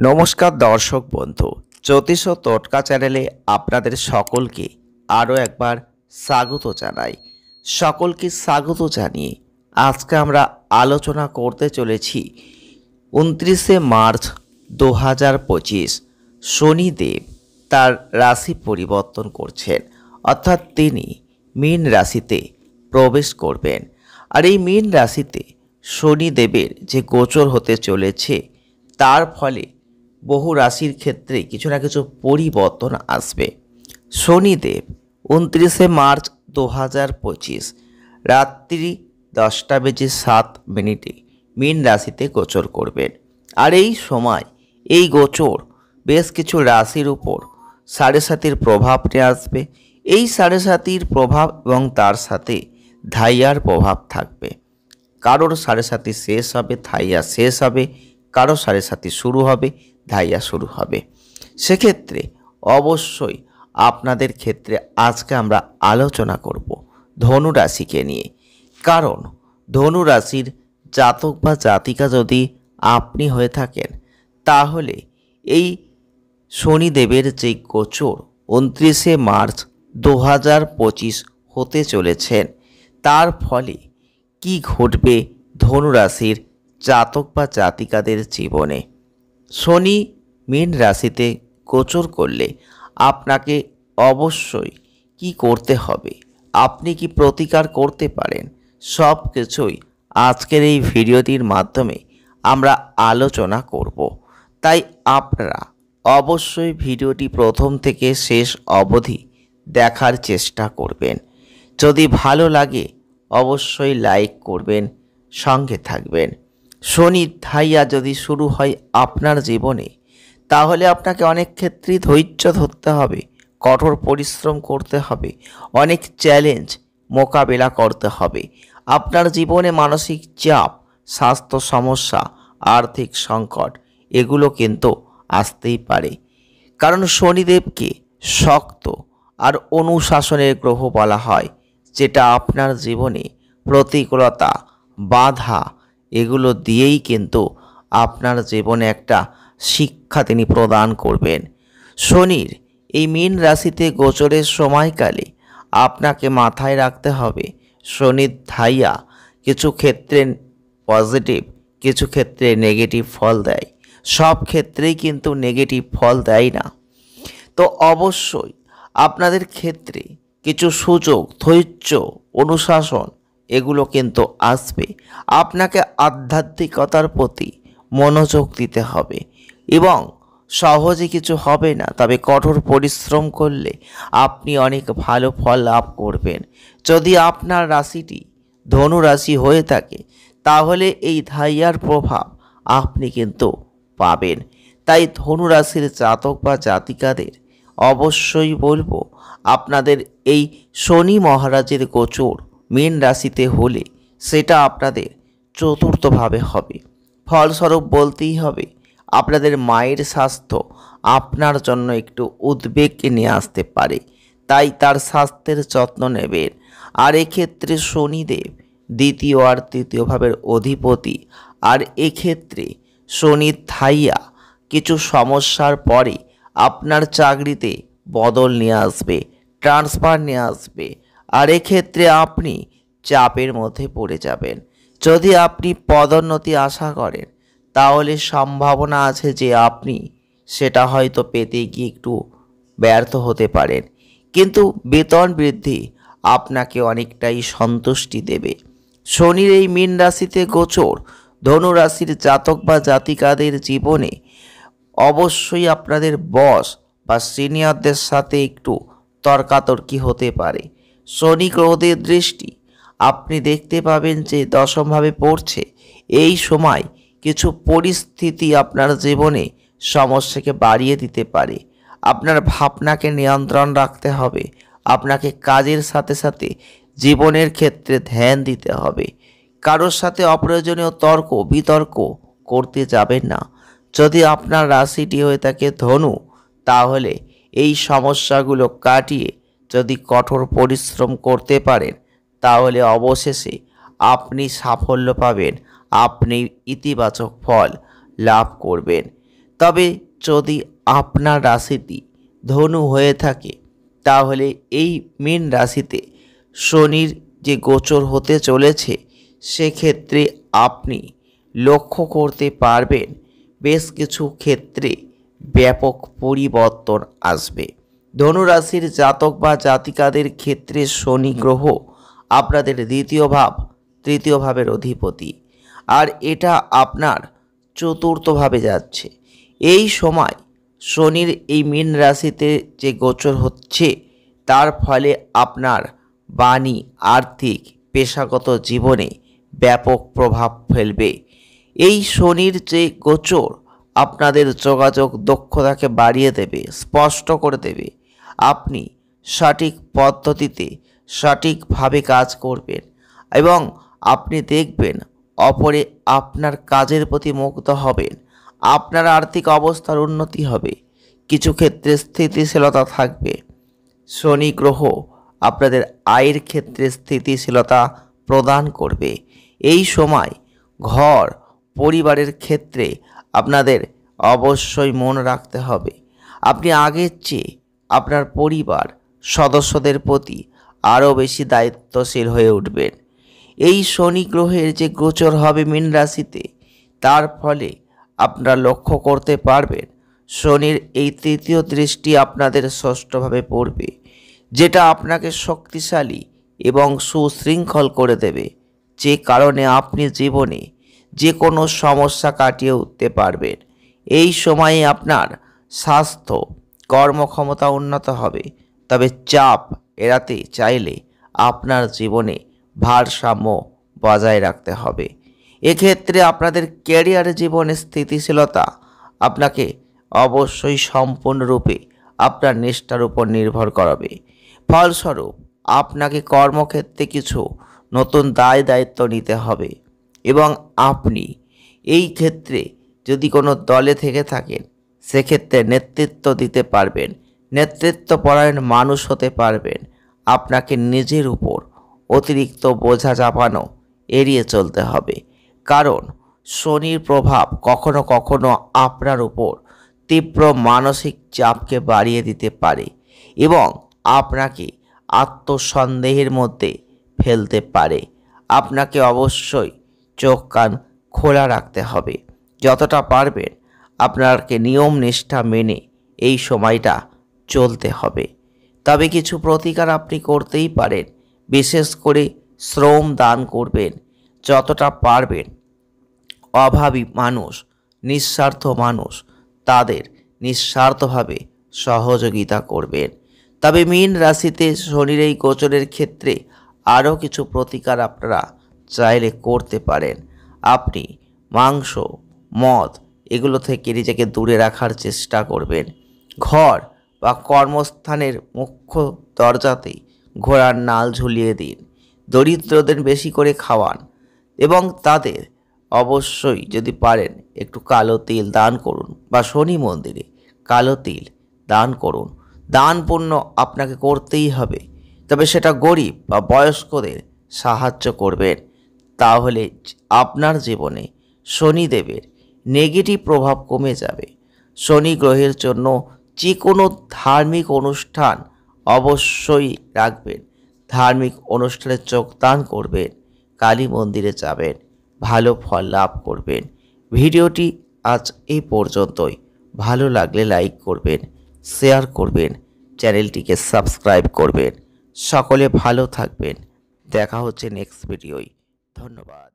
নমস্কার দর্শক বন্ধু, জ্যোতিষ ও টোটকা চ্যানেলে আপনাদের সকলকে আরও একবার স্বাগত জানাই। সকলকে স্বাগত জানিয়ে আজকে আমরা আলোচনা করতে চলেছি 29শে মার্চ 2025 শনিদেব তার রাশি পরিবর্তন করছেন, অর্থাৎ তিনি মীন রাশিতে প্রবেশ করবেন। আর এই মীন রাশিতে শনিদেবের যে গোচর হতে চলেছে তার ফলে বহু রাশির ক্ষেত্রে কিছু না কিছু পরিবর্তন আসবে। শনিদেব 29শে মার্চ 2025 রাত্রি 10:07 মীন রাশিতে গোচর করবেন। আর এই সময় এই গোচর বেশ কিছু রাশির উপর 7.5-এর প্রভাব নিয়ে আসবে। এই 7.5-এর প্রভাব এবং তার সাথে ধাইয়ার প্রভাব থাকবে। কারোর 7.5 শেষ হবে, ধাইয়া শেষ হবে, কারো 7.5 শুরু হবে, ধাইয়া শুরু হবে। সেক্ষেত্রে অবশ্যই আপনাদের ক্ষেত্রে আজকে আমরা আলোচনা করব ধনু রাশিকে নিয়ে। কারণ ধনু রাশির জাতক বা জাতিকা যদি আপনি হয়ে থাকেন, তাহলে এই শনিদেবের যে গোচর 29শে মার্চ 2025 হতে চলেছেন, তার ফলে কি ঘটবে ধনু রাশির জাতক বা জাতিকাদের জীবনে। শনি মীন রাশিতে গোচর করলে আপনাকে অবশ্যই কি করতে হবে, আপনি কি প্রতিকার করতে পারেন, সব কিছুই আজকের এই ভিডিওটির মাধ্যমে আমরা আলোচনা করব। তাই আপনারা অবশ্যই ভিডিওটি প্রথম থেকে শেষ অবধি দেখার চেষ্টা করবেন। যদি ভালো লাগে অবশ্যই লাইক করবেন, সঙ্গে থাকবেন। শনি ধাইয়া যদি শুরু হয় আপনার জীবনে, তাহলে আপনাকে অনেক ক্ষেত্রেই ধৈর্য ধরতে হবে, কঠোর পরিশ্রম করতে হবে, অনেক চ্যালেঞ্জ মোকাবেলা করতে হবে। আপনার জীবনে মানসিক চাপ, স্বাস্থ্য সমস্যা, আর্থিক সংকট এগুলো কিন্তু আসতেই পারে। কারণ শনিদেবকে শক্ত আর অনুশাসনের গ্রহ বলা হয়, যেটা আপনার জীবনে প্রতিকূলতা, বাধা এগুলো দিয়েই কিন্তু আপনার জীবনে একটা শিক্ষা তিনি প্রদান করবেন। শনির এই মীন রাশিতে গোচরের সময়কালে আপনাকে মাথায় রাখতে হবে, শনির ধাইয়া কিছু ক্ষেত্রে পজিটিভ, কিছু ক্ষেত্রে নেগেটিভ ফল দেয়। সব ক্ষেত্রেই কিন্তু নেগেটিভ ফল দেয় না। তো অবশ্যই আপনাদের ক্ষেত্রে কিছু সুযোগ, ধৈর্য, অনুশাসন এগুলো কিন্তু আসবে। আপনাকে আধ্যাত্মিকতার প্রতি মনোযোগ দিতে হবে এবং সহজে কিছু হবে না, তবে কঠোর পরিশ্রম করলে আপনি অনেক ভালো ফল লাভ করবেন। যদি আপনার রাশিটি ধনু রাশি হয়ে থাকে, তাহলে এই ধাইয়ার প্রভাব আপনি কিন্তু পাবেন। তাই ধনু রাশির জাতক বা জাতিকাদের অবশ্যই বলবো, আপনাদের এই শনি মহারাজের গোচর মীন রাশিতে হলে সেটা আপনাদের চতুর্থভাবে হবে। ফলস্বরূপ বলতেই হবে, আপনাদের মায়ের স্বাস্থ্য আপনার জন্য একটু উদ্বেগকে নিয়ে আসতে পারে। তাই তার স্বাস্থ্যের যত্ন নেবেন। আর এক্ষেত্রে শনিদেব দ্বিতীয় আর তৃতীয় ভাবের অধিপতি। আর এক্ষেত্রে শনির ধাইয়া কিছু সমস্যার পরে আপনার চাকরিতে বদল নিয়ে আসবে, ট্রান্সফার নিয়ে আসবে। আর এক্ষেত্রে আপনি চাপের মধ্যে পড়ে যাবেন। যদি আপনি পদোন্নতি আশা করেন, তাহলে সম্ভাবনা আছে যে আপনি সেটা হয়তো পেতে গিয়ে একটু ব্যর্থ হতে পারেন। কিন্তু বেতন বৃদ্ধি আপনাকে অনেকটাই সন্তুষ্টি দেবে। শনির এই মীন রাশিতে গোচর ধনু রাশির জাতক বা জাতিকাদের জীবনে অবশ্যই আপনাদের বস বা সিনিয়রদের সাথে একটু তর্কাতর্কি হতে পারে। শনি গ্রহদের দৃষ্টি আপনি দেখতে পাবেন যে দশমভাবে পড়ছে। এই সময় কিছু পরিস্থিতি আপনার জীবনে সমস্যাকে বাড়িয়ে দিতে পারে। আপনার ভাবনাকে নিয়ন্ত্রণ রাখতে হবে। আপনাকে কাজের সাথে সাথে জীবনের ক্ষেত্রে ধ্যান দিতে হবে। কারোর সাথে অপ্রয়োজনীয় তর্ক বিতর্ক করতে যাবেন না। যদি আপনার রাশিটি হয়ে থাকে ধনু, তাহলে এই সমস্যাগুলো কাটিয়ে যদি কঠোর পরিশ্রম করতে পারেন, তাহলে অবশেষে আপনি সাফল্য পাবেন, আপনি ইতিবাচক ফল লাভ করবেন। তবে যদি আপনার রাশিটি ধনু হয়ে থাকে তাহলে এই মীন রাশিতে শনির যে গোচর হতে চলেছে সেক্ষেত্রে আপনি লক্ষ্য করতে পারবেন বেশ কিছু ক্ষেত্রে ব্যাপক পরিবর্তন আসবে। ধনুরাশির জাতক বা জাতিকাদের ক্ষেত্রে শনি গ্রহ আপনাদের দ্বিতীয় ভাব তৃতীয় ভাবের অধিপতি, আর এটা আপনার চতুর্থভাবে যাচ্ছে। এই সময় শনির এই মীন রাশিতে যে গোচর হচ্ছে তার ফলে আপনার বাণী, আর্থিক, পেশাগত জীবনে ব্যাপক প্রভাব ফেলবে। এই শনির যে গোচর আপনাদের যোগাযোগ দক্ষতাকে বাড়িয়ে দেবে, স্পষ্ট করে দেবে। আপনি সঠিক পদ্ধতিতে সঠিকভাবে কাজ করবেন এবং আপনি দেখবেন অপরে আপনার কাজের প্রতি মুগ্ধ হবেন। আপনার আর্থিক অবস্থার উন্নতি হবে, কিছু ক্ষেত্রে স্থিতিশীলতা থাকবে। শনি গ্রহ আপনাদের আয়ের ক্ষেত্রে স্থিতিশীলতা প্রদান করবে। এই সময় ঘর পরিবারের ক্ষেত্রে আপনাদের অবশ্যই মন রাখতে হবে। আপনি আগের চেয়ে আপনার পরিবার সদস্যদের প্রতি আরও বেশি দায়িত্বশীল হয়ে উঠবেন। এই শনি গ্রহের যে গোচর হবে মীন রাশিতে তার ফলে আপনারা লক্ষ্য করতে পারবেন শনির এই তৃতীয় দৃষ্টি আপনাদের ষষ্ঠভাবে পড়বে, যেটা আপনাকে শক্তিশালী এবং সুশৃঙ্খল করে দেবে, যে কারণে আপনি জীবনে যে কোনো সমস্যা কাটিয়ে উঠতে পারবেন। এই সময়ে আপনার স্বাস্থ্য, কর্মক্ষমতা উন্নত হবে। তবে চাপ এড়াতে চাইলে আপনার জীবনে ভারসাম্য বজায় রাখতে হবে। এক্ষেত্রে আপনাদের ক্যারিয়ার জীবনে স্থিতিশীলতা আপনাকে অবশ্যই সম্পূর্ণরূপে আপনার নিষ্ঠার উপর নির্ভর করাবে। ফলস্বরূপ আপনাকে কর্মক্ষেত্রে কিছু নতুন দায় দায়িত্ব নিতে হবে এবং আপনি এই ক্ষেত্রে যদি কোনো দলে থেকে থাকেন সেক্ষেত্রে নেতৃত্ব দিতে পারবেন, নেতৃত্বপরায়ণ মানুষ হতে পারবেন। আপনাকে নিজের উপর অতিরিক্ত বোঝা চাপানো এড়িয়ে চলতে হবে, কারণ শনির প্রভাব কখনো কখনো আপনার উপর তীব্র মানসিক চাপকে বাড়িয়ে দিতে পারে এবং আপনাকে আত্মসন্দেহের মধ্যে ফেলতে পারে। আপনাকে অবশ্যই চোখ কান খোলা রাখতে হবে। যতটা পারবেন আপনাকে নিয়ম নিষ্ঠা মেনে এই সময়টা চলতে হবে। তবে কিছু প্রতিকার আপনি করতেই পারেন, বিশেষ করে শ্রম দান করবেন। যতটা পারবেন অভাবী মানুষ, নিঃস্বার্থ মানুষ, তাদের নিঃস্বার্থভাবে সহযোগিতা করবেন। তবে মীন রাশিতে শনির এই গোচরের ক্ষেত্রে আরও কিছু প্রতিকার আপনারা চাইলে করতে পারেন। আপনি মাংস, মদ এগুলো থেকে নিজেকে দূরে রাখার চেষ্টা করবেন। ঘর বা কর্মস্থানের মুখ্য দরজাতেই ঘোড়ার নাল ঝুলিয়ে দিন। দরিদ্রদের বেশি করে খাওয়ান এবং তাদের অবশ্যই যদি পারেন একটু কালো তিল দান করুন বা শনি মন্দিরে কালো তিল দান করুন। দান পুণ্য আপনাকে করতেই হবে, তবে সেটা গরিব বা বয়স্কদের সাহায্য করবেন। তাহলে আপনার জীবনে শনিদেবের নেগেটিভ প্রভাব কমে যাবে। শনি গ্রহের জন্য যে কোনো ধার্মিক অনুষ্ঠান অবশ্যই রাখবেন। ধার্মিক অনুষ্ঠানে যোগদান করবেন, কালী মন্দিরে যাবেন, ভালো ফল লাভ করবেন। ভিডিওটি আজ এই পর্যন্তই। ভালো লাগলে লাইক করবেন, শেয়ার করবেন, চ্যানেলটিকে সাবস্ক্রাইব করবেন। সকলে ভালো থাকবেন। দেখা হচ্ছে নেক্সট ভিডিওয়। ধন্যবাদ।